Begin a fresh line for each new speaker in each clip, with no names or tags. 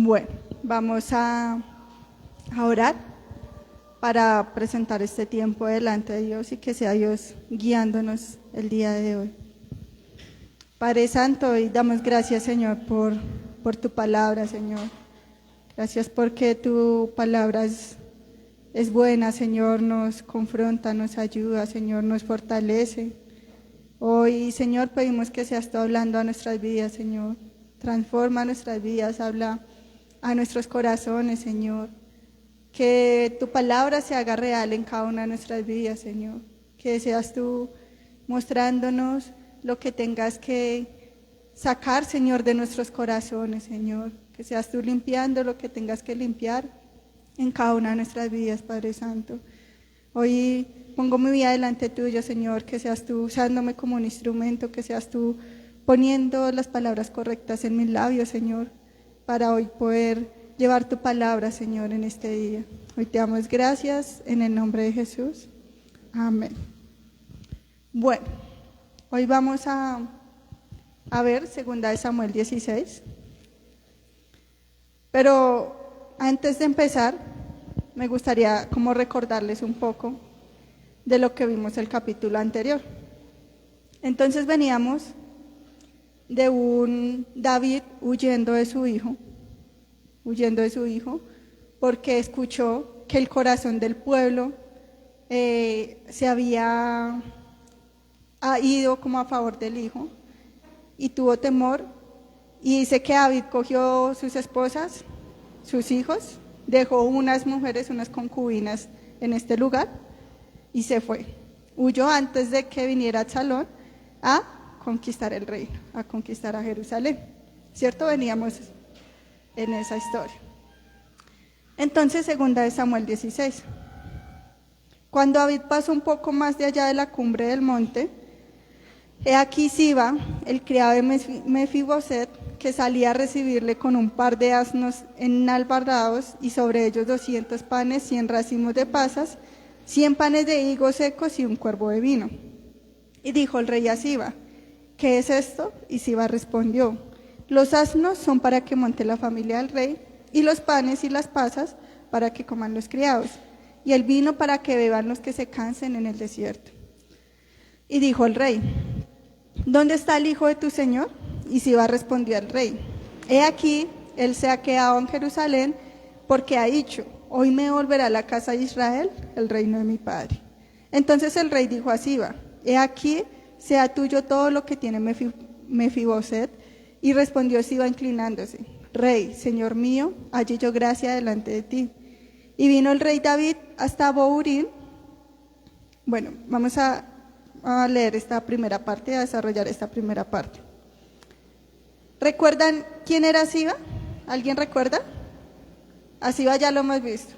Bueno, vamos a orar para presentar este tiempo delante de Dios y que sea Dios guiándonos el día de hoy. Padre Santo, y damos gracias, Señor, por tu palabra, Señor. Gracias porque tu palabra es buena, Señor, nos confronta, nos ayuda, Señor, nos fortalece. Hoy, Señor, pedimos que seas tú hablando a nuestras vidas, Señor. Transforma nuestras vidas, habla a nuestros corazones, Señor. Que tu palabra se haga real en cada una de nuestras vidas, Señor. Que seas tú mostrándonos lo que tengas que sacar, Señor, de nuestros corazones, Señor. Que seas tú limpiando lo que tengas que limpiar en cada una de nuestras vidas, Padre Santo. Hoy pongo mi vida delante tuyo, Señor, que seas tú usándome como un instrumento, que seas tú poniendo las palabras correctas en mis labios, Señor, para hoy poder llevar tu palabra, Señor, en este día. Hoy te damos gracias en el nombre de Jesús. Amén. Bueno, hoy vamos a ver 2 Samuel 16. Pero antes de empezar, me gustaría como recordarles un poco de lo que vimos el capítulo anterior. Entonces veníamos de un David huyendo de su hijo, porque escuchó que el corazón del pueblo se había ido como a favor del hijo y tuvo temor, y dice que David cogió sus esposas, sus hijos, dejó unas mujeres, unas concubinas en este lugar y se fue. Huyó antes de que viniera Absalón a conquistar el reino, a conquistar a Jerusalén. ¿Cierto? Veníamos en esa historia. Entonces, 2 Samuel 16. Cuando David pasó un poco más de allá de la cumbre del monte, he aquí Siba, el criado de Mefiboset, que salía a recibirle con un par de asnos enalbardados y sobre ellos 200 panes, 100 racimos de pasas, 100 panes de higos secos y un cuervo de vino. Y dijo el rey a Siba: ¿qué es esto? Y Siba respondió: los asnos son para que monte la familia del rey, y los panes y las pasas para que coman los criados, y el vino para que beban los que se cansen en el desierto. Y dijo el rey: ¿dónde está el hijo de tu señor? Y Siba respondió al rey: he aquí, él se ha quedado en Jerusalén, porque ha dicho: hoy me volverá a la casa de Israel, el reino de mi padre. Entonces el rey dijo a Siba: he aquí, sea tuyo todo lo que tiene Mefiboset. Y respondió Siba inclinándose: rey, señor mío, hallé yo gracia delante de ti. Y vino el rey David hasta Bohurín. Bueno, vamos a leer esta primera parte, a desarrollar esta primera parte. ¿Recuerdan quién era Siba? ¿Alguien recuerda? A Siba ya lo hemos visto,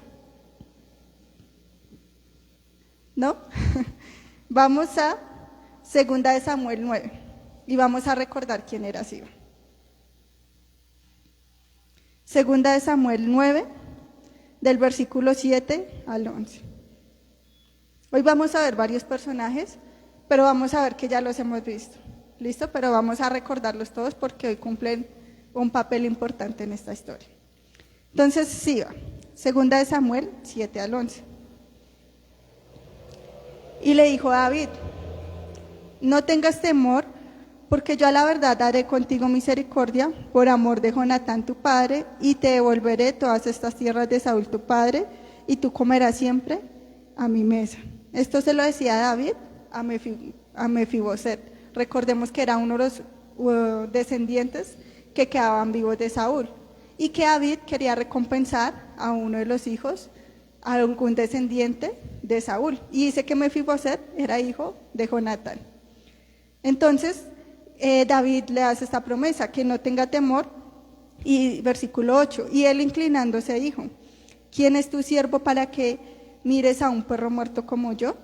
¿no? Vamos a 2 Samuel 9 y vamos a recordar quién era Siba. 2 Samuel 9, del versículo 7 al 11. Hoy vamos a ver varios personajes, pero vamos a ver que ya los hemos visto. ¿Listo? Pero vamos a recordarlos todos porque hoy cumplen un papel importante en esta historia. Entonces, Siba, 2 Samuel 7 al 11. Y le dijo a David: no tengas temor, porque yo a la verdad haré contigo misericordia por amor de Jonatán tu padre, y te devolveré todas estas tierras de Saúl tu padre, y tú comerás siempre a mi mesa. Esto se lo decía David a Mefiboset. Recordemos que era uno de los descendientes que quedaban vivos de Saúl, y que David quería recompensar a uno de los hijos, a algún descendiente de Saúl, y dice que Mefiboset era hijo de Jonatán. Entonces David le hace esta promesa, que no tenga temor, y versículo 8, y él inclinándose dijo: ¿quién es tu siervo para que mires a un perro muerto como yo?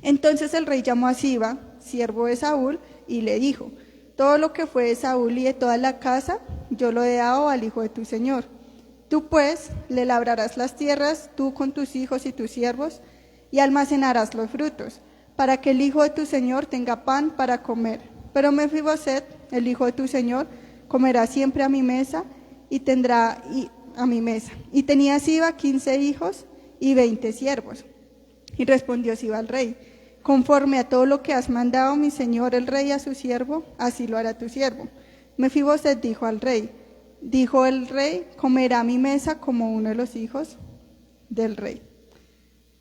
Entonces el rey llamó a Siba, siervo de Saúl, y le dijo: todo lo que fue de Saúl y de toda la casa, yo lo he dado al hijo de tu señor. Tú pues le labrarás las tierras, tú con tus hijos y tus siervos, y almacenarás los frutos, para que el hijo de tu señor tenga pan para comer. Pero Mefiboset, el hijo de tu señor, comerá siempre a mi mesa, y tendrá a mi mesa. Y tenía Siba 15 hijos y 20 siervos. Y respondió Siba al rey: conforme a todo lo que has mandado mi señor el rey a su siervo, así lo hará tu siervo. Mefiboset dijo el rey, comerá a mi mesa como uno de los hijos del rey.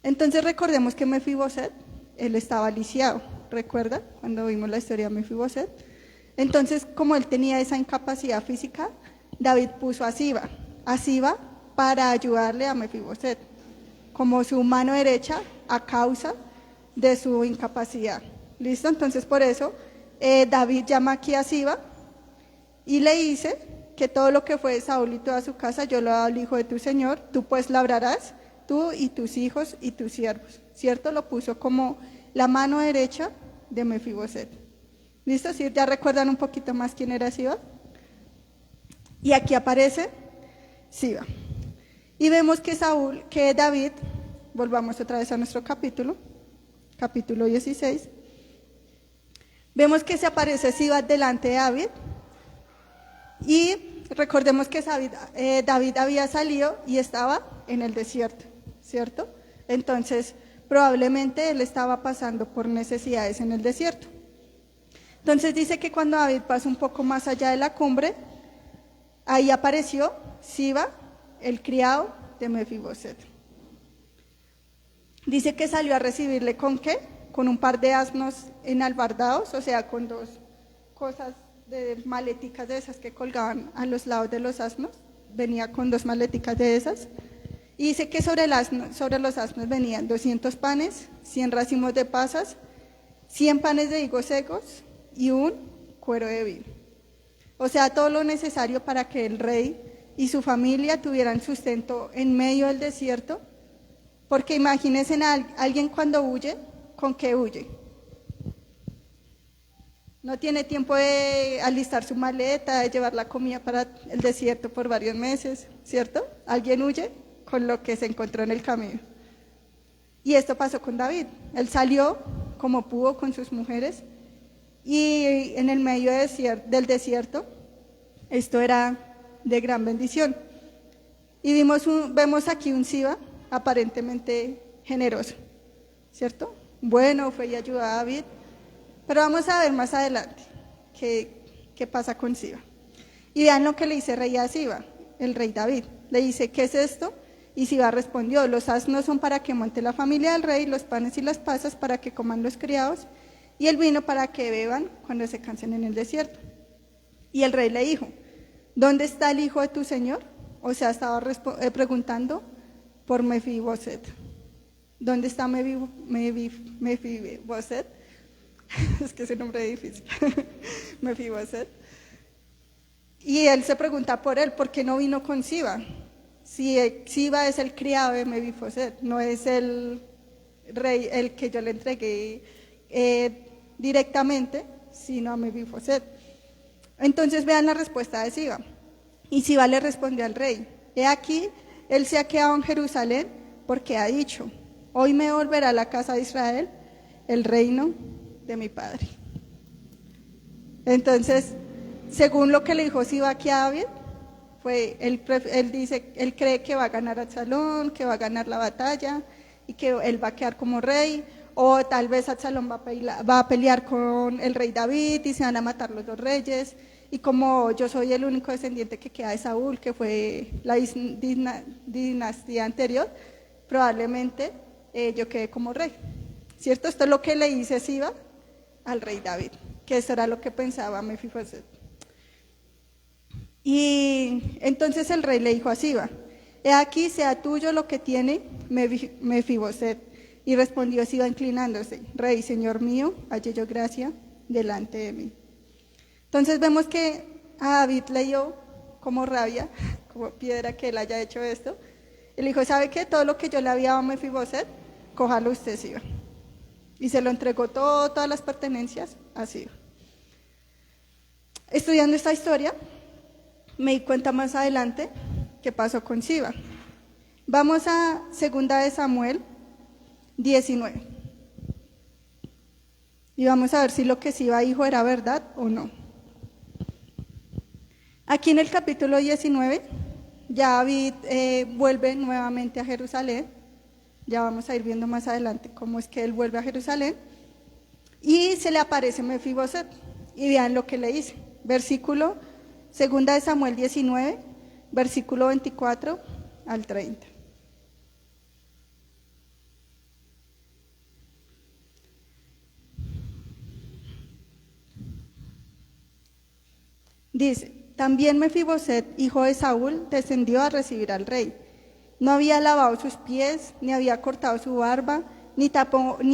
Entonces recordemos que Mefiboset, él estaba lisiado, ¿recuerda? Cuando vimos la historia de Mefiboset. Entonces, como él tenía esa incapacidad física, David puso a Siba para ayudarle a Mefiboset, como su mano derecha a causa de su incapacidad. ¿Listo? Entonces, por eso, David llama aquí a Siba y le dice que todo lo que fue de Saúl y toda su casa, yo lo he dado al hijo de tu señor, tú pues labrarás, tú y tus hijos y tus siervos. ¿Cierto? Lo puso como la mano derecha de Mefiboset. ¿Listo? ¿Sí? ¿Ya recuerdan un poquito más quién era Siba? Y aquí aparece Siba. Y vemos que David, volvamos otra vez a nuestro capítulo 16, vemos que se aparece Siba delante de David, y recordemos que David había salido y estaba en el desierto, ¿cierto? Entonces, probablemente él estaba pasando por necesidades en el desierto. Entonces dice que cuando David pasó un poco más allá de la cumbre, ahí apareció Siba, el criado de Mefiboset. Dice que salió a recibirle ¿con qué? Con un par de asnos enalbardados, o sea, con dos cosas de maleticas de esas que colgaban a los lados de los asnos. Venía con dos maleticas de esas. Y dice que sobre los asnos venían 200 panes, 100 racimos de pasas, 100 panes de higos secos y un cuero de vino. O sea, todo lo necesario para que el rey y su familia tuvieran sustento en medio del desierto. Porque imagínense alguien cuando huye, ¿con qué huye? No tiene tiempo de alistar su maleta, de llevar la comida para el desierto por varios meses, ¿cierto? Alguien huye con lo que se encontró en el camino. Y esto pasó con David. Él salió como pudo con sus mujeres, y en el medio del desierto, esto era de gran bendición. Y vemos aquí un Siba aparentemente generoso, ¿cierto? Bueno, fue y ayudó a David, pero vamos a ver más adelante qué pasa con Siba. Y vean lo que le dice el rey a Siba, el rey David. Le dice, ¿qué es esto? Y Siba respondió, los asnos son para que monte la familia del rey, los panes y las pasas para que coman los criados, y el vino para que beban cuando se cansen en el desierto. Y el rey le dijo, ¿dónde está el hijo de tu señor? O sea, estaba preguntando por Mefiboset. ¿Dónde está Mefiboset? Es que ese nombre es difícil. Mefiboset. Y él se pregunta por él, ¿por qué no vino con Siba? Si Siba es el criado de Mefiboset, no es el rey el que yo le entregué directamente, sino a Mefiboset. Entonces vean la respuesta de Siba. Y Siba le respondió al rey, he aquí, él se ha quedado en Jerusalén porque ha dicho, hoy me volverá a la casa de Israel el reino de mi padre. Entonces, según lo que le dijo Siba aquí a David, él cree que va a ganar a Absalón, que va a ganar la batalla y que él va a quedar como rey, o tal vez Absalón va a pelear con el rey David y se van a matar los dos reyes. Y como yo soy el único descendiente que queda de Saúl, que fue la dinastía anterior, probablemente yo quedé como rey. ¿Cierto? Esto es lo que le dice Siba al rey David, que eso era lo que pensaba Mefiboset. Y entonces el rey le dijo a Siba, he aquí sea tuyo lo que tiene Mefiboset. Y respondió Siba inclinándose, rey, señor mío, halle yo gracia delante de mí. Entonces vemos que a David le dio como rabia, como piedra que él haya hecho esto. Él dijo, ¿sabe qué? Todo lo que yo le había dado a Mefiboset, cójalo usted, Siba. Y se lo entregó todas las pertenencias a Siba. Estudiando esta historia, me di cuenta más adelante qué pasó con Siba. Vamos a 2 de Samuel 19. Y vamos a ver si lo que Siba dijo era verdad o no. Aquí en el capítulo 19, ya David vuelve nuevamente a Jerusalén. Ya vamos a ir viendo más adelante cómo es que él vuelve a Jerusalén. Y se le aparece Mefiboset. Y vean lo que le dice. Versículo, segunda de Samuel 19, versículo 24 al 30. Dice, también Mefiboset, hijo de Saúl, descendió a recibir al rey. No había lavado sus pies, ni había cortado su barba, ni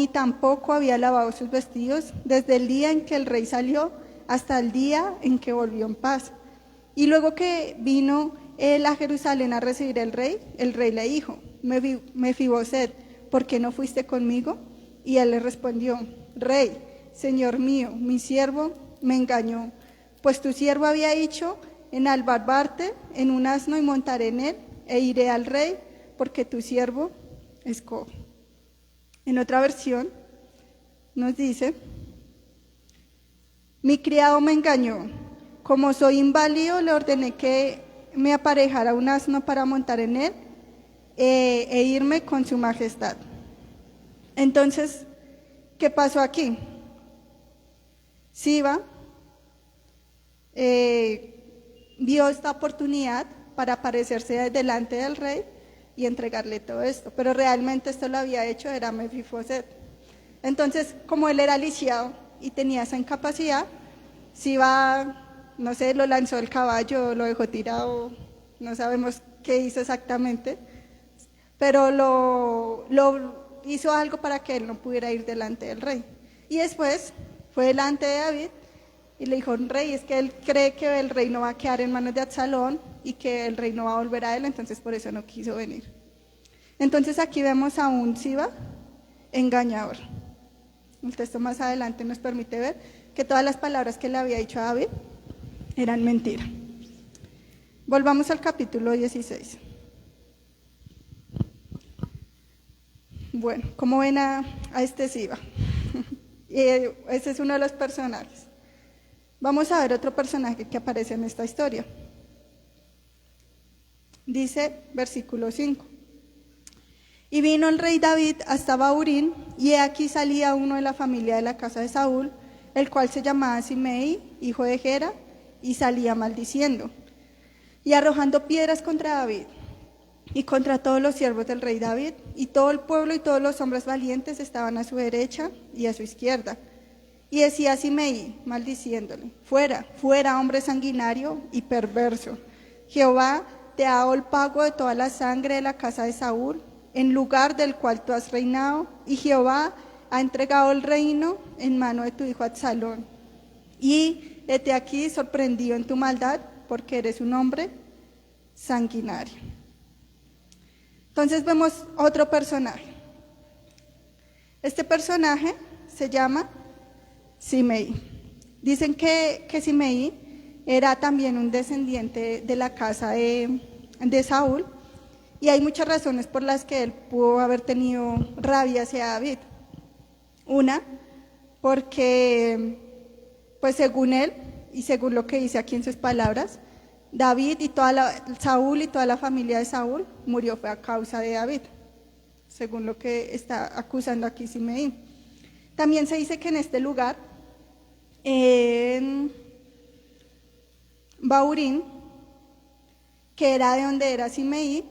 tampoco había lavado sus vestidos, desde el día en que el rey salió hasta el día en que volvió en paz. Y luego que vino él a Jerusalén a recibir el rey le dijo, Mefiboset, ¿por qué no fuiste conmigo? Y él le respondió, rey, señor mío, mi siervo me engañó, pues tu siervo había dicho, enalbarbarte en un asno y montaré en él, e iré al rey, porque tu siervo es cojo. En otra versión nos dice, mi criado me engañó, como soy inválido le ordené que me aparejara un asno para montar en él e irme con su majestad. Entonces, ¿qué pasó aquí? Siba vio esta oportunidad para aparecerse delante del rey y entregarle todo esto, pero realmente esto lo había hecho era Mefiboset. Entonces, como él era lisiado y tenía esa incapacidad, Siba, no sé, lo lanzó del caballo, lo dejó tirado, no sabemos qué hizo exactamente, pero lo hizo algo para que él no pudiera ir delante del rey. Y después fue delante de David y le dijo, rey, es que él cree que el rey no va a quedar en manos de Absalón y que el rey no va a volver a él, entonces por eso no quiso venir. Entonces aquí vemos a un Siba engañador. El texto más adelante nos permite ver que todas las palabras que le había dicho a David eran mentira. Volvamos al capítulo 16. Bueno, ¿cómo ven a este Siba? Ese es uno de los personajes. Vamos a ver otro personaje que aparece en esta historia. Dice, versículo 5. Y vino el rey David hasta Bahurín, y he aquí salía uno de la familia de la casa de Saúl, el cual se llamaba Simei, hijo de Gera, y salía maldiciendo, y arrojando piedras contra David, y contra todos los siervos del rey David, y todo el pueblo y todos los hombres valientes estaban a su derecha y a su izquierda. Y decía Simei, maldiciéndole, fuera, fuera, hombre sanguinario y perverso. Jehová te ha dado el pago de toda la sangre de la casa de Saúl, en lugar del cual tú has reinado, y Jehová ha entregado el reino en mano de tu hijo Absalón. Y hete aquí sorprendido en tu maldad, porque eres un hombre sanguinario. Entonces vemos otro personaje. Este personaje se llama Simei. Dicen que Simei era también un descendiente de la casa de Saúl, y hay muchas razones por las que él pudo haber tenido rabia hacia David. Una, porque pues según él y según lo que dice aquí en sus palabras, David y Saúl y toda la familia de Saúl murió fue a causa de David, según lo que está acusando aquí Simei. También se dice que en este lugar, en Bahurín, que era de donde era Simei,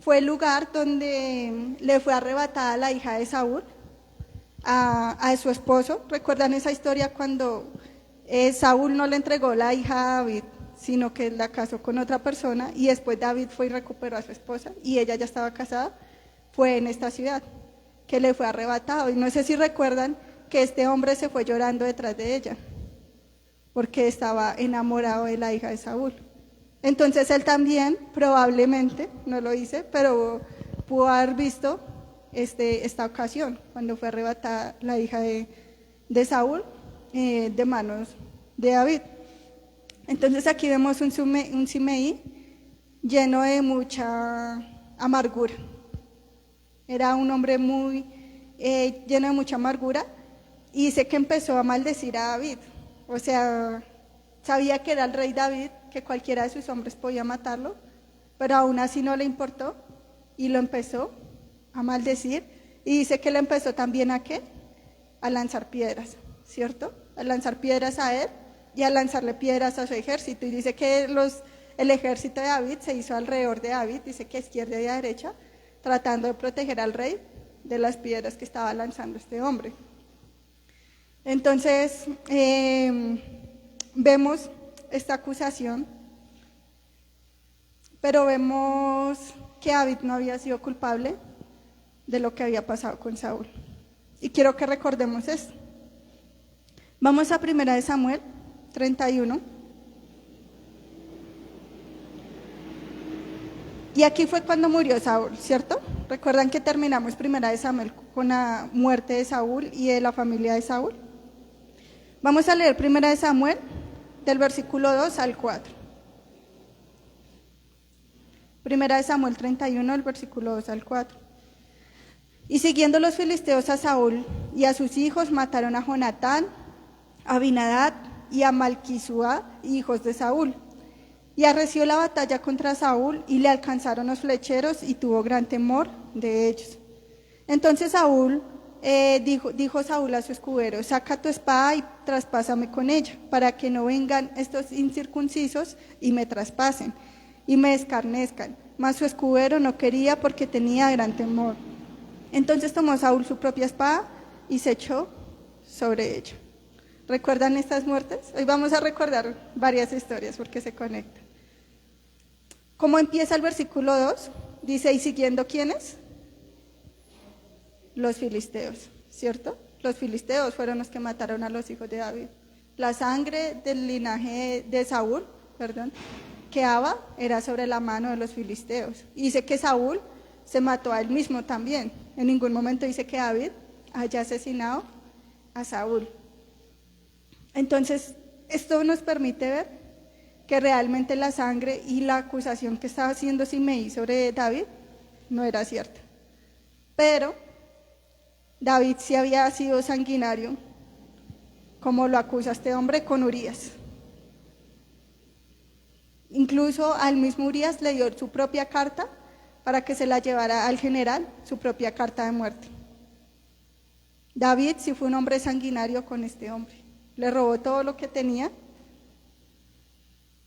fue el lugar donde le fue arrebatada la hija de Saúl a su esposo. ¿Recuerdan esa historia cuando Saúl no le entregó la hija a David, sino que la casó con otra persona, y después David fue y recuperó a su esposa y ella ya estaba casada? Fue en esta ciudad que le fue arrebatado, y no sé si recuerdan que este hombre se fue llorando detrás de ella porque estaba enamorado de la hija de Saúl. Entonces él también probablemente, no lo hice, pero pudo haber visto esta ocasión cuando fue arrebatada la hija de Saúl de manos de David. Entonces aquí vemos un Simei lleno de mucha amargura. Era un hombre muy lleno de mucha amargura, y dice que empezó a maldecir a David. O sea, Sabía que era el rey David, que cualquiera de sus hombres podía matarlo, pero aún así no le importó y lo empezó a maldecir. Y dice que le empezó también a ¿qué? A lanzar piedras, ¿cierto? A lanzar piedras a él y a lanzarle piedras a su ejército. Y dice que el ejército de David se hizo alrededor de David, dice que a izquierda y a derecha, tratando de proteger al rey de las piedras que estaba lanzando este hombre. Entonces, vemos esta acusación, pero vemos que David no había sido culpable de lo que había pasado con Saúl. Y quiero que recordemos esto. Vamos a 1 Samuel 31. Y aquí fue cuando murió Saúl, ¿cierto? Recuerdan que terminamos 1 Samuel con la muerte de Saúl y de la familia de Saúl. Vamos a leer 1 Samuel del versículo 2 al 4. 1 Samuel 31, el versículo 2 al 4. Y siguiendo los filisteos a Saúl y a sus hijos, mataron a Jonatán, a Abinadab y a Malquisúa, hijos de Saúl. Y arreció la batalla contra Saúl y le alcanzaron los flecheros y tuvo gran temor de ellos. Entonces Saúl dijo Saúl a su escudero: saca tu espada y traspásame con ella, para que no vengan estos incircuncisos y me traspasen y me escarnezcan. Mas su escudero no quería, porque tenía gran temor. Entonces tomó Saúl su propia espada y se echó sobre ella. ¿Recuerdan estas muertes? Hoy vamos a recordar varias historias porque se conectan. ¿Cómo empieza el versículo 2? Dice: ¿y siguiendo quiénes? Los filisteos, ¿cierto? Los filisteos fueron los que mataron a los hijos de David. La sangre del linaje de Saúl, quedaba, era sobre la mano de los filisteos. Y dice que Saúl se mató a él mismo también. En ningún momento dice que David haya asesinado a Saúl. Entonces, esto nos permite ver que realmente la sangre y la acusación que estaba haciendo Simei sobre David no era cierta. Pero David sí había sido sanguinario, como lo acusa este hombre con Urías. Incluso al mismo Urías le dio su propia carta para que se la llevara al general, su propia carta de muerte. David sí fue un hombre sanguinario con este hombre. Le robó todo lo que tenía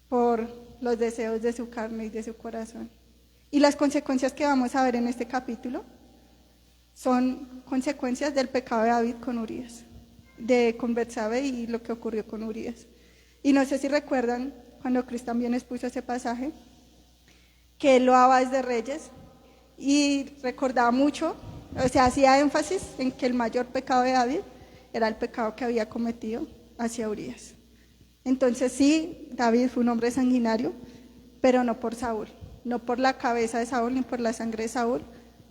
por los deseos de su carne y de su corazón. Y las consecuencias que vamos a ver en este capítulo son consecuencias del pecado de David con Urías, con Betsabe y lo que ocurrió con Urías. Y no sé si recuerdan, cuando Cris también expuso ese pasaje, que él loaba desde Reyes y recordaba mucho, o sea, hacía énfasis en que el mayor pecado de David era el pecado que había cometido hacia Urías. Entonces sí, David fue un hombre sanguinario, pero no por Saúl, no por la cabeza de Saúl ni por la sangre de Saúl,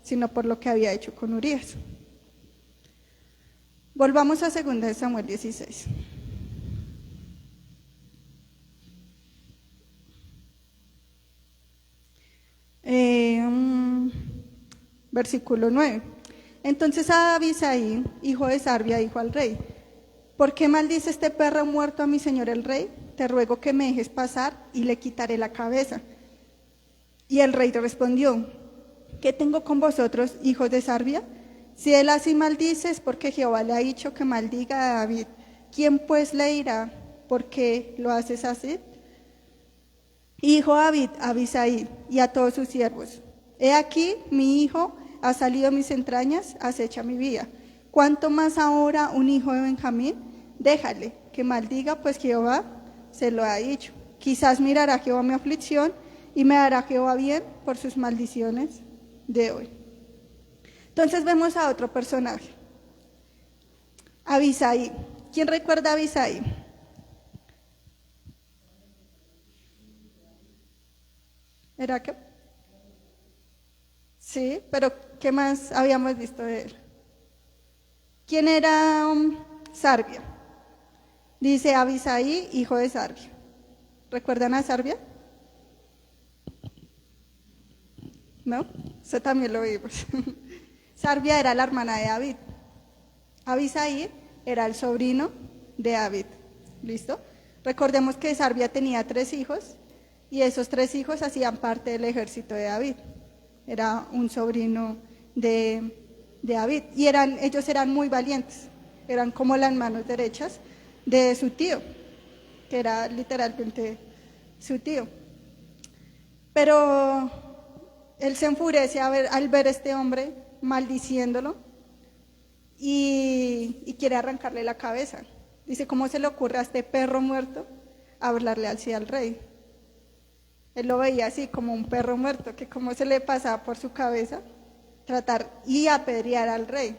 sino por lo que había hecho con Urías. Volvamos a 2 Samuel 16. Versículo 9. Entonces Abisai, hijo de Sarbia, dijo al rey: ¿por qué maldice este perro muerto a mi señor el rey? Te ruego que me dejes pasar y le quitaré la cabeza. Y el rey respondió: ¿qué tengo con vosotros, hijos de Sarbia? Si él así maldice, es porque Jehová le ha dicho que maldiga a David. ¿Quién pues le dirá por qué lo haces así? Y dijo David a Abisai y a todos sus siervos: he aquí, mi hijo ha salido de mis entrañas, acecha mi vida. ¿Cuánto más ahora un hijo de Benjamín? Déjale que maldiga, pues Jehová se lo ha dicho. Quizás mirará Jehová mi aflicción y me dará Jehová bien por sus maldiciones de hoy. Entonces vemos a otro personaje, Abisai. ¿Quién recuerda a Abisai? ¿Era qué? Sí, pero ¿qué más habíamos visto de él? ¿Quién era Sarbia? Dice Abisai, hijo de Sarbia. ¿Recuerdan a Sarbia? ¿No? Eso también lo vimos. Sarbia era la hermana de David. Abisai era el sobrino de David. ¿Listo? Recordemos que Sarbia tenía 3 hijos y esos 3 hijos hacían parte del ejército de David. Era un sobrino de David y ellos eran muy valientes, eran como las manos derechas de su tío, que era literalmente su tío. Pero él se enfurece al ver a este hombre maldiciéndolo y quiere arrancarle la cabeza. Dice, ¿cómo se le ocurre a este perro muerto hablarle así al rey? Él lo veía así como un perro muerto, que cómo se le pasaba por su cabeza tratar y apedrear al rey.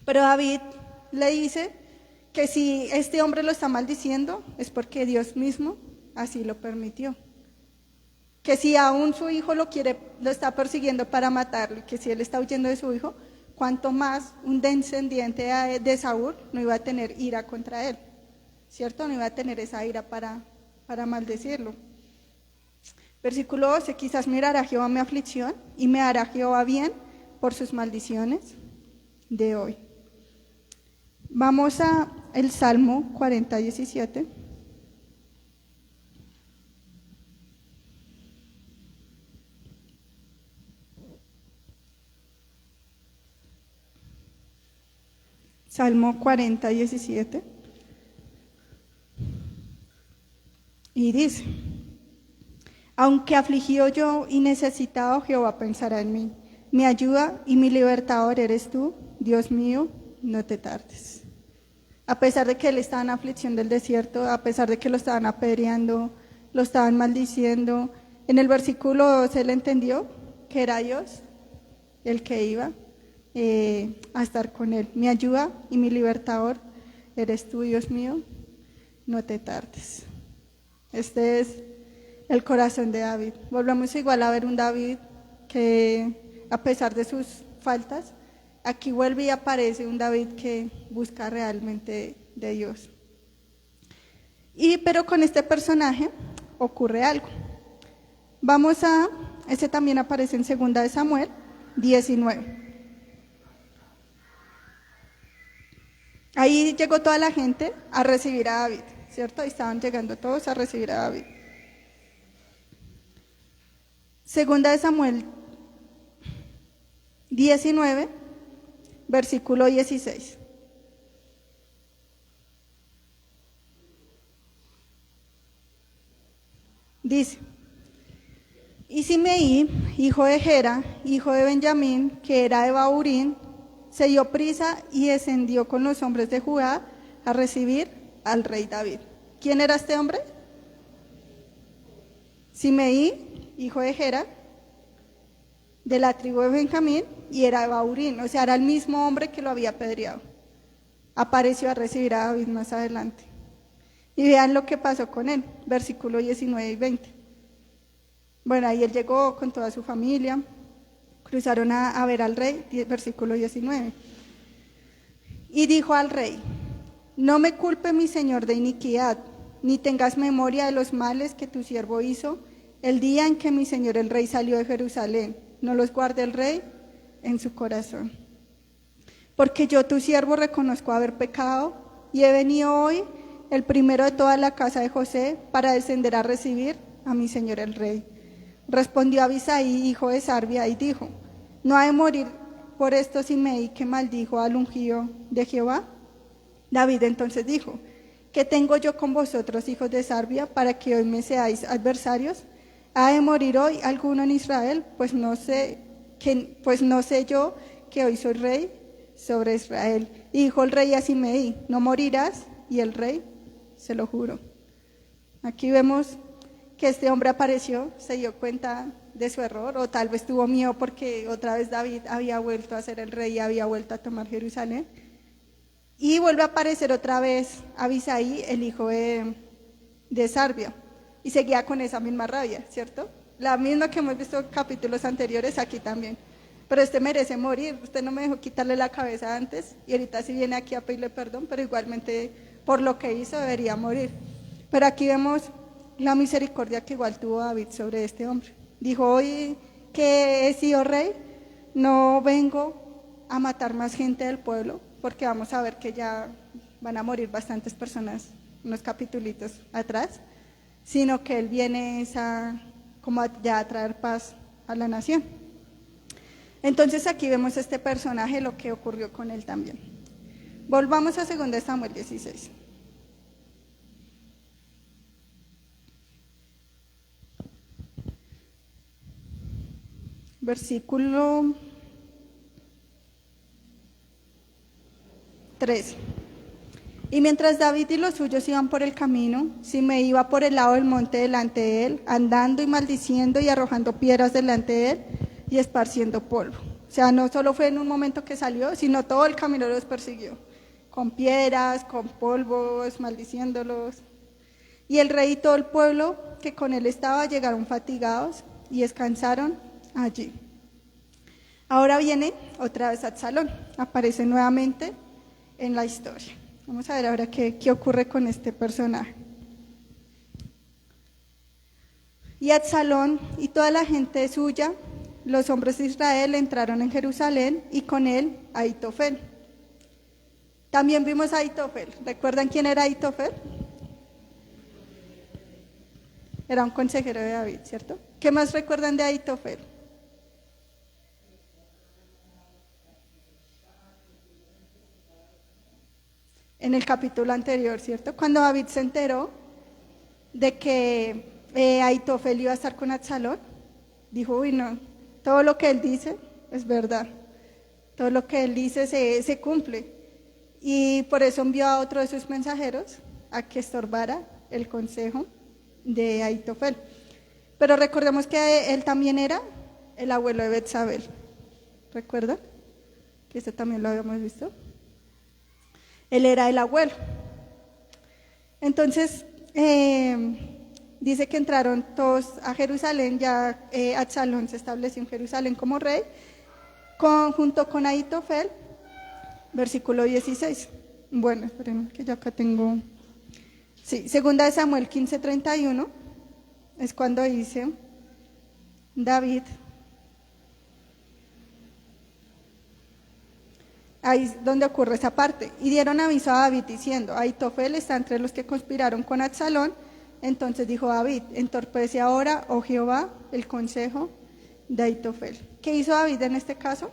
Pero David le dice que si este hombre lo está maldiciendo es porque Dios mismo así lo permitió. Que si aún su hijo lo está persiguiendo para matarlo, que si él está huyendo de su hijo, cuanto más un descendiente de Saúl no iba a tener ira contra él, ¿cierto? No iba a tener esa ira para maldecirlo. Versículo 12, quizás mirará Jehová mi aflicción y me hará Jehová bien por sus maldiciones de hoy. Vamos a el Salmo 40, 17. Salmo 40, 17. Y dice, aunque afligido yo y necesitado, Jehová pensará en mí. Mi ayuda y mi libertador eres tú, Dios mío, no te tardes. A pesar de que él estaba en aflicción del desierto, a pesar de que lo estaban apedreando, lo estaban maldiciendo, en el versículo 12 él entendió que era Dios el que iba a estar con él. Mi ayuda y mi libertador eres tú, Dios mío, no te tardes. Este es el corazón de David. Volvemos igual a ver un David que, a pesar de sus faltas, aquí vuelve y aparece un David que busca realmente de Dios. Pero con este personaje ocurre algo. Este también aparece en 2 de Samuel 19. Ahí llegó toda la gente a recibir a David, ¿cierto? Ahí estaban llegando todos a recibir a David. 2 de Samuel 19, versículo 16. Dice, y Simeí, hijo de Gera, hijo de Benjamín, que era de Bahurín, se dio prisa y descendió con los hombres de Judá a recibir al rey David. ¿Quién era este hombre? Simeí, hijo de Gera, de la tribu de Benjamín, y era de Bahurín, o sea, era el mismo hombre que lo había apedreado. Apareció a recibir a David más adelante. Y vean lo que pasó con él, versículo 19 y 20. Bueno, ahí él llegó con toda su familia, cruzaron a ver al rey, versículo 19. Y dijo al rey, no me culpe mi señor de iniquidad, ni tengas memoria de los males que tu siervo hizo el día en que mi señor el rey salió de Jerusalén. No los guarde el rey en su corazón. Porque yo, tu siervo, reconozco haber pecado y he venido hoy, el primero de toda la casa de José, para descender a recibir a mi señor el rey. Respondió Abisai, hijo de Sarbia, y dijo, ¿no ha de morir por esto Simeí que maldijo al ungido de Jehová? David entonces dijo, ¿qué tengo yo con vosotros, hijos de Sarbia, para que hoy me seáis adversarios? ¿Ha de morir hoy alguno en Israel? Pues no sé yo que hoy soy rey sobre Israel. Y dijo el rey a Simeí, no morirás, y el rey se lo juró. Aquí vemos que este hombre apareció, se dio cuenta de su error, o tal vez tuvo miedo porque otra vez David había vuelto a ser el rey y había vuelto a tomar Jerusalén. Y vuelve a aparecer otra vez Abisai, el hijo de Sarbia, y seguía con esa misma rabia, ¿cierto? La misma que hemos visto en capítulos anteriores, aquí también. Pero este merece morir, usted no me dejó quitarle la cabeza antes, y ahorita sí viene aquí a pedirle perdón, pero igualmente por lo que hizo debería morir. Pero aquí vemos la misericordia que igual tuvo David sobre este hombre. Dijo, hoy que he sido rey, no vengo a matar más gente del pueblo, porque vamos a ver que ya van a morir bastantes personas unos capitulitos atrás, sino que él viene como ya a traer paz a la nación. Entonces aquí vemos este personaje, lo que ocurrió con él también. Volvamos a 2 Samuel 16. Versículo 13. Y mientras David y los suyos iban por el camino, Simei iba por el lado del monte delante de él, andando y maldiciendo y arrojando piedras delante de él y esparciendo polvo. O sea, no solo fue en un momento que salió, sino todo el camino los persiguió, con piedras, con polvos, maldiciéndolos. Y el rey y todo el pueblo que con él estaba llegaron fatigados y descansaron allí. Ahora viene otra vez Absalón, aparece nuevamente en la historia. Vamos a ver ahora qué ocurre con este personaje. Y Absalón y toda la gente suya, los hombres de Israel, entraron en Jerusalén y con él Ahitofel. También vimos a Ahitofel. ¿Recuerdan quién era Ahitofel? Era un consejero de David, ¿cierto? ¿Qué más recuerdan de Ahitofel? En el capítulo anterior, ¿cierto? Cuando David se enteró de que Ahitofel iba a estar con Absalón, dijo, uy, no, todo lo que él dice es verdad, todo lo que él dice se cumple. Y por eso envió a otro de sus mensajeros a que estorbara el consejo de Ahitofel. Pero recordemos que él también era el abuelo de Betsabé. ¿Recuerdan? Que esto también lo habíamos visto. Él era el abuelo. Entonces, dice que entraron todos a Jerusalén, ya Absalón se estableció en Jerusalén como rey, junto con Ahitofel, versículo 16. Bueno, esperen que yo acá tengo... Sí, 2 Samuel 15:31, es cuando dice David... Ahí es donde ocurre esa parte. Y dieron aviso a David diciendo, Ahitofel está entre los que conspiraron con Absalón. Entonces dijo David, entorpece ahora, oh Jehová, el consejo de Ahitofel. ¿Qué hizo David en este caso?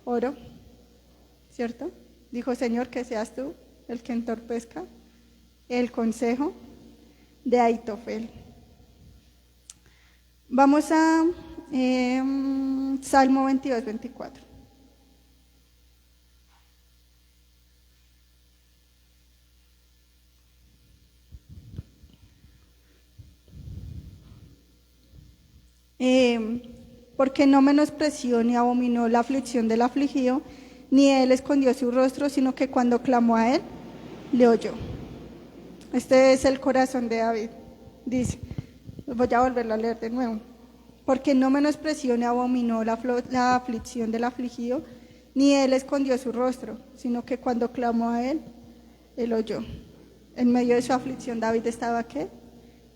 Oro, ¿cierto? Dijo, Señor, que seas tú el que entorpezca el consejo de Ahitofel. Vamos a Salmo 22:24. Porque no menospreció ni abominó la aflicción del afligido, ni él escondió su rostro, sino que cuando clamó a él, le oyó. Este es el corazón de David. Dice, voy a volverlo a leer de nuevo. Porque no menospreció ni abominó la aflicción del afligido, ni él escondió su rostro, sino que cuando clamó a él, él oyó. En medio de su aflicción, David estaba, ¿qué?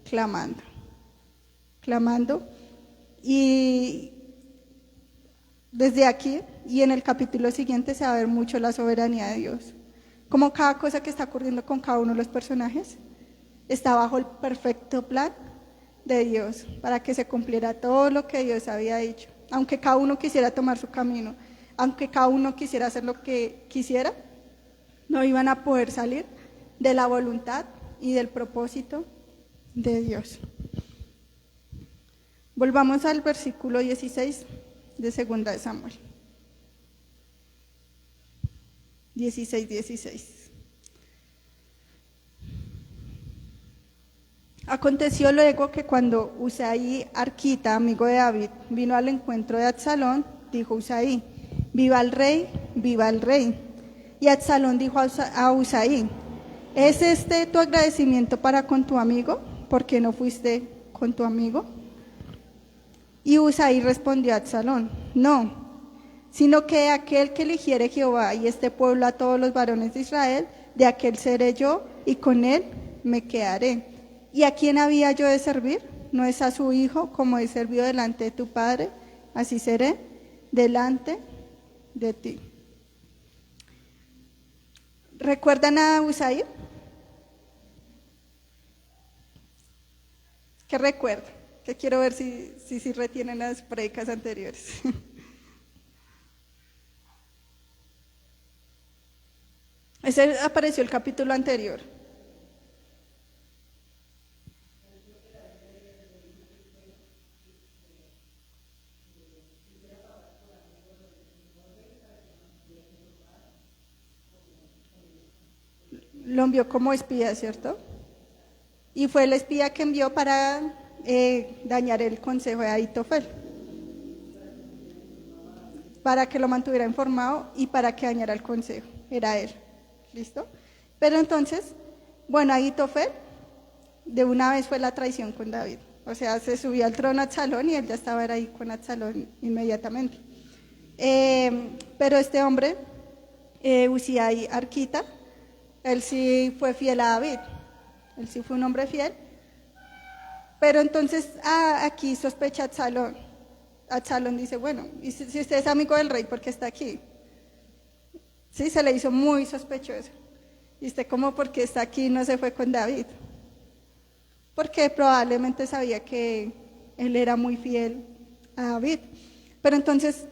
Clamando. Y desde aquí y en el capítulo siguiente se va a ver mucho la soberanía de Dios. Como cada cosa que está ocurriendo con cada uno de los personajes está bajo el perfecto plan de Dios para que se cumpliera todo lo que Dios había dicho. Aunque cada uno quisiera tomar su camino, aunque cada uno quisiera hacer lo que quisiera, no iban a poder salir de la voluntad y del propósito de Dios. Volvamos al versículo 16 de 2 Samuel. 16. Aconteció luego que cuando Usaí Arquita, amigo de David, vino al encuentro de Absalón, dijo Usaí, viva el rey, viva el rey. Y Absalón dijo a Usaí, ¿es este tu agradecimiento para con tu amigo? ¿Por qué no fuiste con tu amigo? Y Usaí respondió a Absalón, no, sino que aquel que eligiere Jehová y este pueblo a todos los varones de Israel, de aquel seré yo y con él me quedaré. ¿Y a quién había yo de servir? ¿No es a su hijo como he servido delante de tu padre? Así seré delante de ti. ¿Recuerdan a Usaí? ¿Qué recuerda? Que quiero ver si retienen las predicas anteriores. Ese apareció el capítulo anterior. Lo envió como espía, ¿cierto? Y fue el espía que envió para dañar el consejo de Ahitofel, para que lo mantuviera informado y para que dañara el consejo. Era él. ¿Listo? Pero entonces, bueno, Ahitofel de una vez fue la traición con David. O sea, se subió al trono Absalón y él ya estaba ahí con Absalón inmediatamente. Pero este hombre, Usías Arquita, él sí fue fiel a David. Él sí fue un hombre fiel. Pero entonces aquí sospecha Absalón. Absalón dice, bueno, y si usted es amigo del rey, ¿por qué está aquí? Sí, se le hizo muy sospechoso. ¿Y usted cómo por qué está aquí y no se fue con David? Porque probablemente sabía que él era muy fiel a David. Pero entonces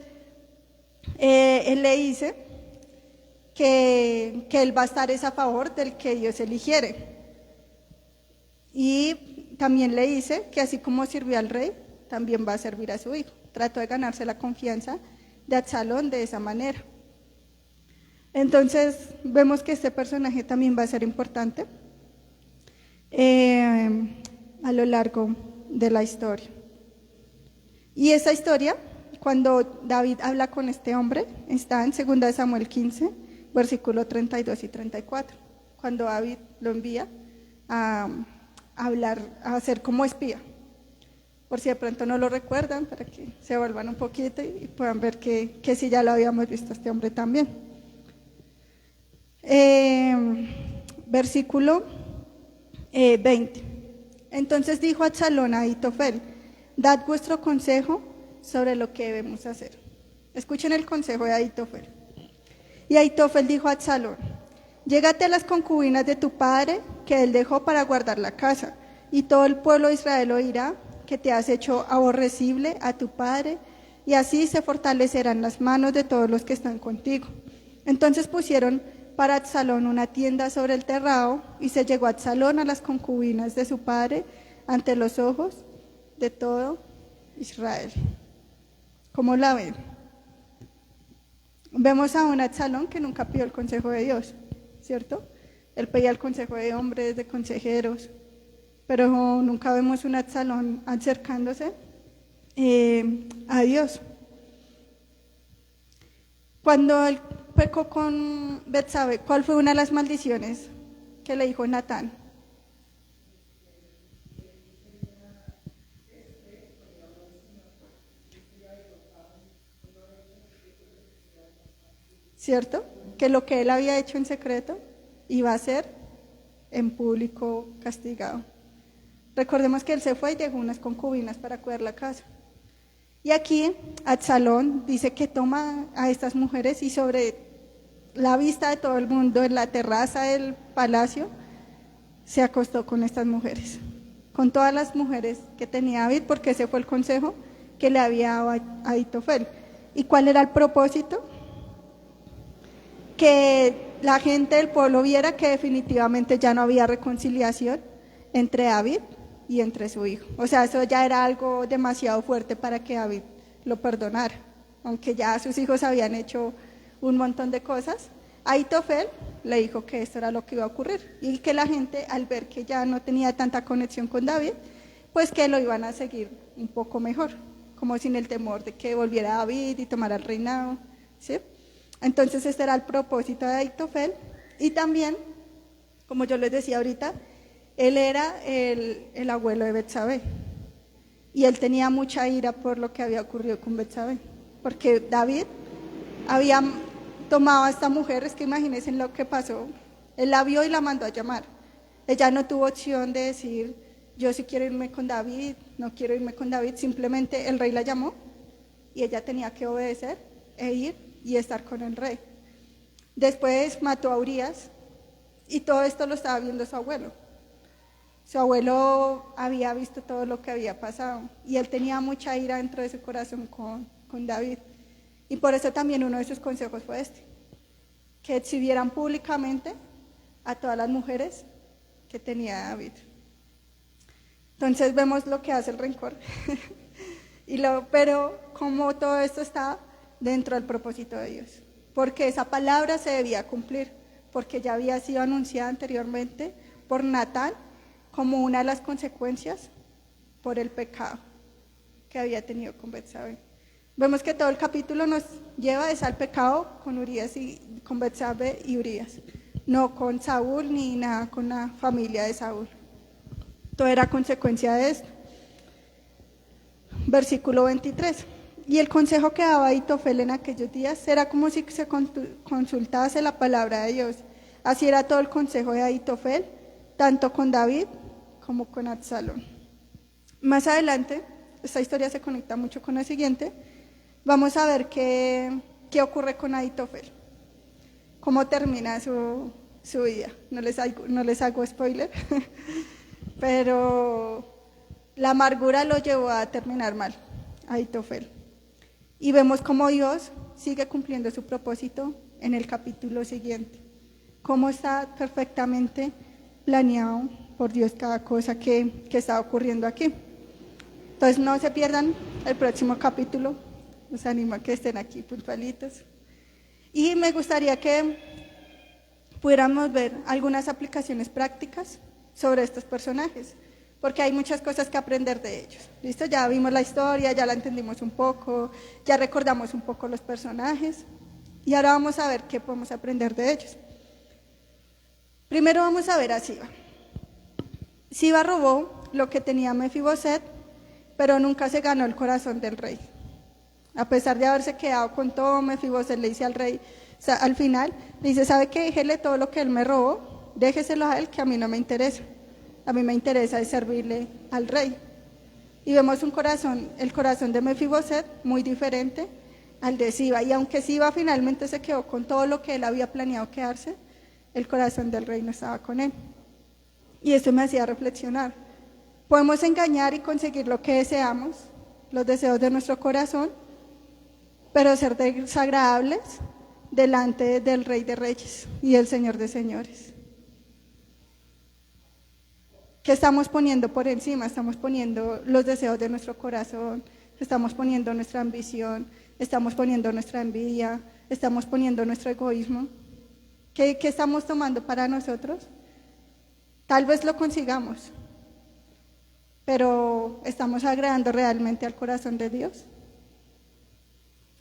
él le dice que él va a estar a favor del que Dios eligiere. Y también le dice que así como sirvió al rey, también va a servir a su hijo. Trató de ganarse la confianza de Absalón de esa manera. Entonces vemos que este personaje también va a ser importante a lo largo de la historia. Y esa historia, cuando David habla con este hombre, está en 2 Samuel 15, versículos 32 y 34, cuando David lo envía a hablar, a ser como espía. Por si de pronto no lo recuerdan, para que se vuelvan un poquito y puedan ver que sí ya lo habíamos visto a este hombre también. Versículo 20. Entonces dijo Absalón a Ahitofel, dad vuestro consejo sobre lo que debemos hacer. Escuchen el consejo de Ahitofel. Y Ahitofel dijo a Absalón, llégate a las concubinas de tu padre que él dejó para guardar la casa, y todo el pueblo de Israel oirá que te has hecho aborrecible a tu padre, y así se fortalecerán las manos de todos los que están contigo. Entonces pusieron para Absalón una tienda sobre el terrado, y se llegó Absalón a las concubinas de su padre ante los ojos de todo Israel. ¿Cómo la ven? Vemos a un Absalón que nunca pidió el consejo de Dios, ¿cierto? Él pedía el consejo de hombres, de consejeros, pero nunca vemos un Absalón acercándose a Dios. Cuando él pecó con Betsabe, ¿cuál fue una de las maldiciones que le dijo Natán? ¿Cierto? Que lo que él había hecho en secreto iba a ser en público castigado. Recordemos que él se fue y dejó unas concubinas para cuidar la casa. Y aquí Absalón dice que toma a estas mujeres y sobre la vista de todo el mundo, en la terraza del palacio, se acostó con estas mujeres, con todas las mujeres que tenía David, porque ese fue el consejo que le había dado a Ahitofel. ¿Y cuál era el propósito? Que la gente del pueblo viera que definitivamente ya no había reconciliación entre David y entre su hijo. O sea, eso ya era algo demasiado fuerte para que David lo perdonara, aunque ya sus hijos habían hecho un montón de cosas. Ahitofel le dijo que esto era lo que iba a ocurrir y que la gente, al ver que ya no tenía tanta conexión con David, pues que lo iban a seguir un poco mejor, como sin el temor de que volviera David y tomara el reinado, ¿sí? Entonces este era el propósito de Ahitofel. Y también, como yo les decía ahorita, él era el abuelo de Betsabe, y él tenía mucha ira por lo que había ocurrido con Betsabe, porque David había tomado a esta mujer. Es que imagínense lo que pasó. Él la vio y la mandó a llamar. Ella no tuvo opción de decir, yo sí quiero irme con David, no quiero irme con David. Simplemente el rey la llamó y ella tenía que obedecer e ir y estar con el rey. Después mató a Urías y todo esto lo estaba viendo su abuelo. Su abuelo había visto todo lo que había pasado y él tenía mucha ira dentro de su corazón con David. Y por eso también uno de sus consejos fue este, que exhibieran públicamente a todas las mujeres que tenía David. Entonces vemos lo que hace el rencor. Pero como todo esto está dentro del propósito de Dios, porque esa palabra se debía cumplir, porque ya había sido anunciada anteriormente por Natán como una de las consecuencias por el pecado que había tenido con Betsabé. Vemos que todo el capítulo nos lleva al pecado con Urías y con Betsabé y Urías, no con Saúl ni nada con la familia de Saúl. Todo era consecuencia de esto. Versículo 23. Y el consejo que daba Ahitofel en aquellos días era como si se consultase la palabra de Dios. Así era todo el consejo de Ahitofel, tanto con David como con Absalón. Más adelante, esta historia se conecta mucho con la siguiente. Vamos a ver qué ocurre con Ahitofel, cómo termina su vida. No les hago spoiler, pero la amargura lo llevó a terminar mal, Ahitofel. Y vemos cómo Dios sigue cumpliendo su propósito en el capítulo siguiente, cómo está perfectamente planeado por Dios cada cosa que está ocurriendo aquí. Entonces no se pierdan el próximo capítulo, los animo a que estén aquí puntualitos. Y me gustaría que pudiéramos ver algunas aplicaciones prácticas sobre estos personajes, porque hay muchas cosas que aprender de ellos. ¿Listo? Ya vimos la historia, ya la entendimos un poco, ya recordamos un poco los personajes, y ahora vamos a ver qué podemos aprender de ellos. Primero vamos a ver a Siba. Siba robó lo que tenía Mefiboset, pero nunca se ganó el corazón del rey. A pesar de haberse quedado con todo, Mefiboset le dice al rey, al final, le dice, ¿sabe qué? Déjele todo lo que él me robó, déjeselo a él, que a mí no me interesa. A mí me interesa es servirle al rey. Y vemos el corazón de Mefiboset muy diferente al de Siba. Y aunque Siba finalmente se quedó con todo lo que él había planeado quedarse, el corazón del rey no estaba con él. Y esto me hacía reflexionar. Podemos engañar y conseguir lo que deseamos, los deseos de nuestro corazón, pero ser desagradables delante del Rey de Reyes y del Señor de Señores. ¿Qué estamos poniendo por encima? Estamos poniendo los deseos de nuestro corazón, estamos poniendo nuestra ambición, estamos poniendo nuestra envidia, estamos poniendo nuestro egoísmo. ¿Qué estamos tomando para nosotros? Tal vez lo consigamos, pero ¿estamos agradando realmente al corazón de Dios?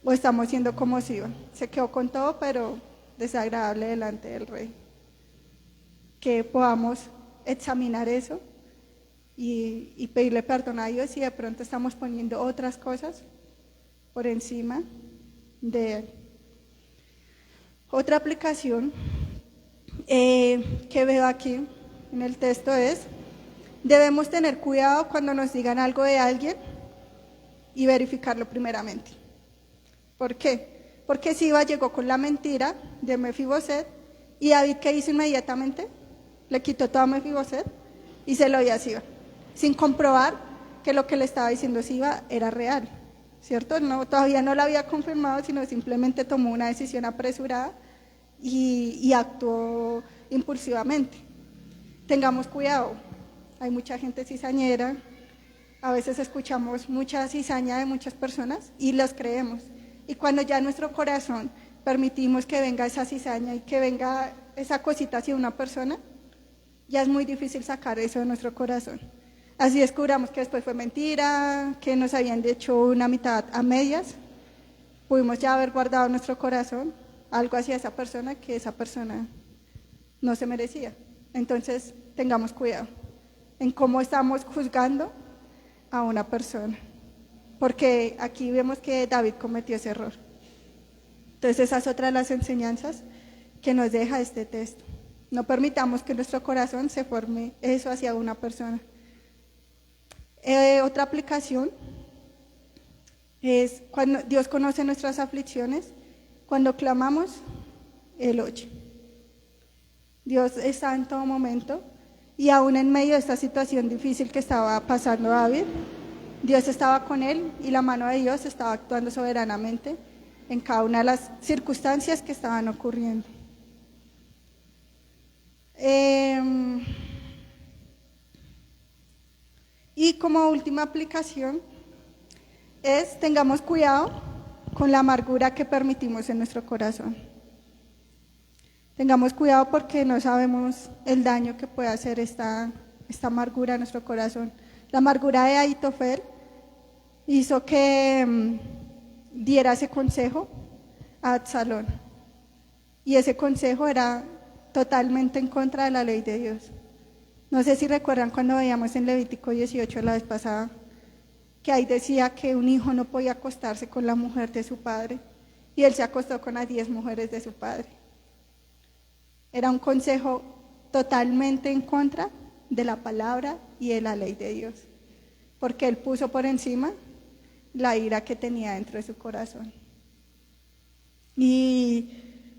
¿O estamos siendo como Siba? Se quedó con todo, pero desagradable delante del Rey. Que podamos examinar eso y pedirle perdón a Dios si de pronto estamos poniendo otras cosas por encima de Él. Otra aplicación que veo aquí en el texto es: debemos tener cuidado cuando nos digan algo de alguien y verificarlo primeramente. ¿Por qué? Porque Siba llegó con la mentira de Mefiboset y David, ¿qué hizo inmediatamente? Le quitó todo a Mefiboset y se lo dio a Siba, sin comprobar que lo que le estaba diciendo Siba era real, ¿cierto? Todavía no lo había confirmado, sino simplemente tomó una decisión apresurada y actuó impulsivamente. Tengamos cuidado, hay mucha gente cizañera, a veces escuchamos mucha cizaña de muchas personas y los creemos. Y cuando ya en nuestro corazón permitimos que venga esa cizaña y que venga esa cosita hacia una persona, ya es muy difícil sacar eso de nuestro corazón. Así descubramos que después fue mentira, que nos habían hecho una mitad a medias, pudimos ya haber guardado en nuestro corazón algo hacia esa persona que esa persona no se merecía. Entonces, tengamos cuidado en cómo estamos juzgando a una persona, porque aquí vemos que David cometió ese error. Entonces, esa es otra de las enseñanzas que nos deja este texto. No permitamos que nuestro corazón se forme eso hacia una persona. Otra aplicación es cuando Dios conoce nuestras aflicciones, cuando clamamos, Él oye. Dios está en todo momento Y aún en medio de esta situación difícil que estaba pasando David, Dios estaba con él y la mano de Dios estaba actuando soberanamente en cada una de las circunstancias que estaban ocurriendo. Y como última aplicación es: tengamos cuidado con la amargura que permitimos en nuestro corazón. Tengamos cuidado porque no sabemos el daño que puede hacer esta amargura en nuestro corazón. La amargura de Ahitofel hizo que diera ese consejo a Absalón. Y ese consejo era totalmente en contra de la ley de Dios. No sé si recuerdan cuando veíamos en Levítico 18 la vez pasada, que ahí decía que un hijo no podía acostarse con la mujer de su padre, y él se acostó con las 10 mujeres de su padre. Era un consejo totalmente en contra de la palabra y de la ley de Dios, porque él puso por encima la ira que tenía dentro de su corazón. Y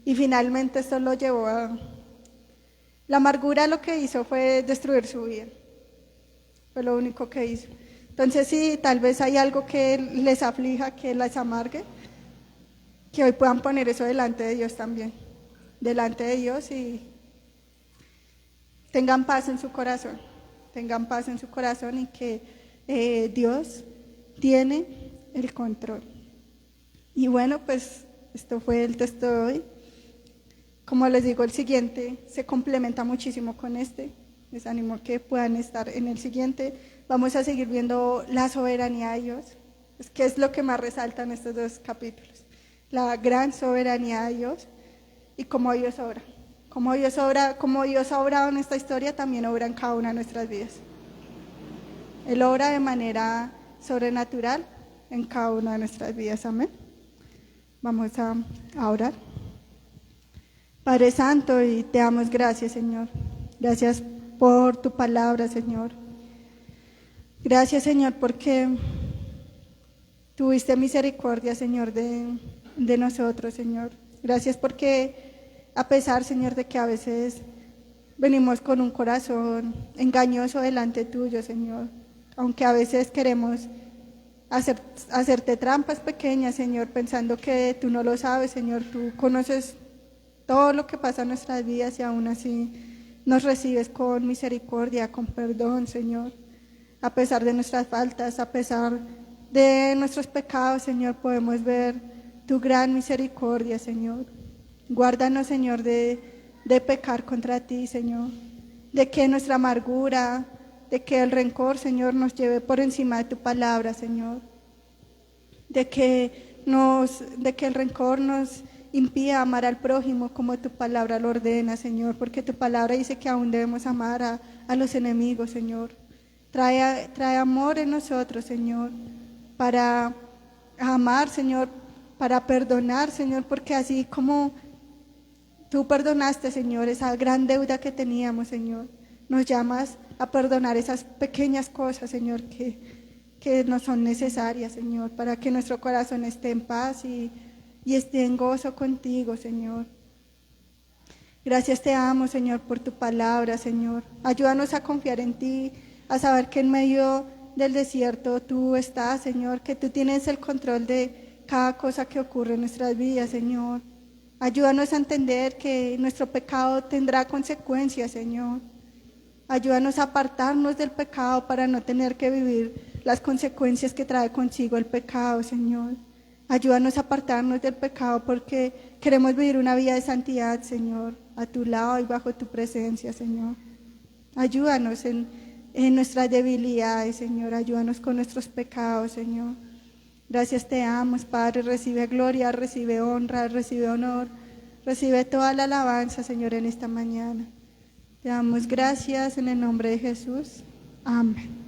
finalmente esto lo llevó a... La amargura lo que hizo fue destruir su vida. Fue lo único que hizo. Entonces, si tal vez hay algo que les aflija, que les amargue, que hoy puedan poner eso delante de Dios también. Delante de Dios y tengan paz en su corazón. Tengan paz en su corazón y que Dios tiene el control. Y bueno, pues esto fue el texto de hoy. Como les digo, el siguiente se complementa muchísimo con este. Les animo a que puedan estar en el siguiente. Vamos a seguir viendo la soberanía de Dios, que es lo que más resalta en estos dos capítulos. La gran soberanía de Dios y cómo Dios obra. Como Dios ha obrado en esta historia, también obra en cada una de nuestras vidas. Él obra de manera sobrenatural en cada una de nuestras vidas. Amén. Vamos a orar. Padre Santo, y te damos gracias, Señor. Gracias por tu palabra, Señor. Gracias, Señor, porque tuviste misericordia, Señor, de nosotros, Señor. Gracias porque a pesar, Señor, de que a veces venimos con un corazón engañoso delante tuyo, Señor, aunque a veces queremos hacerte trampas pequeñas, Señor, pensando que tú no lo sabes, Señor, tú conoces todo lo que pasa en nuestras vidas y aún así nos recibes con misericordia, con perdón, Señor. A pesar de nuestras faltas, a pesar de nuestros pecados, Señor, podemos ver tu gran misericordia, Señor. Guárdanos, Señor, de pecar contra ti, Señor. De que nuestra amargura, de que el rencor, Señor, nos lleve por encima de tu palabra, Señor. De que el rencor nos impida amar al prójimo como tu palabra lo ordena, Señor, porque tu palabra dice que aún debemos amar a los enemigos, Señor. Trae amor en nosotros, Señor, para amar, Señor, para perdonar, Señor, porque así como tú perdonaste, Señor, esa gran deuda que teníamos, Señor, nos llamas a perdonar esas pequeñas cosas, Señor, que no son necesarias, Señor, para que nuestro corazón esté en paz y esté en gozo contigo, Señor. Gracias te damos, Señor, por tu palabra, Señor. Ayúdanos a confiar en ti, a saber que en medio del desierto tú estás, Señor, que tú tienes el control de cada cosa que ocurre en nuestras vidas, Señor. Ayúdanos a entender que nuestro pecado tendrá consecuencias, Señor. Ayúdanos a apartarnos del pecado para no tener que vivir las consecuencias que trae consigo el pecado, Señor. Ayúdanos a apartarnos del pecado porque queremos vivir una vida de santidad, Señor, a tu lado y bajo tu presencia, Señor. Ayúdanos en nuestras debilidades, Señor. Ayúdanos con nuestros pecados, Señor. Gracias te damos, Padre. Recibe gloria, recibe honra, recibe honor, recibe toda la alabanza, Señor, en esta mañana. Te damos gracias en el nombre de Jesús. Amén.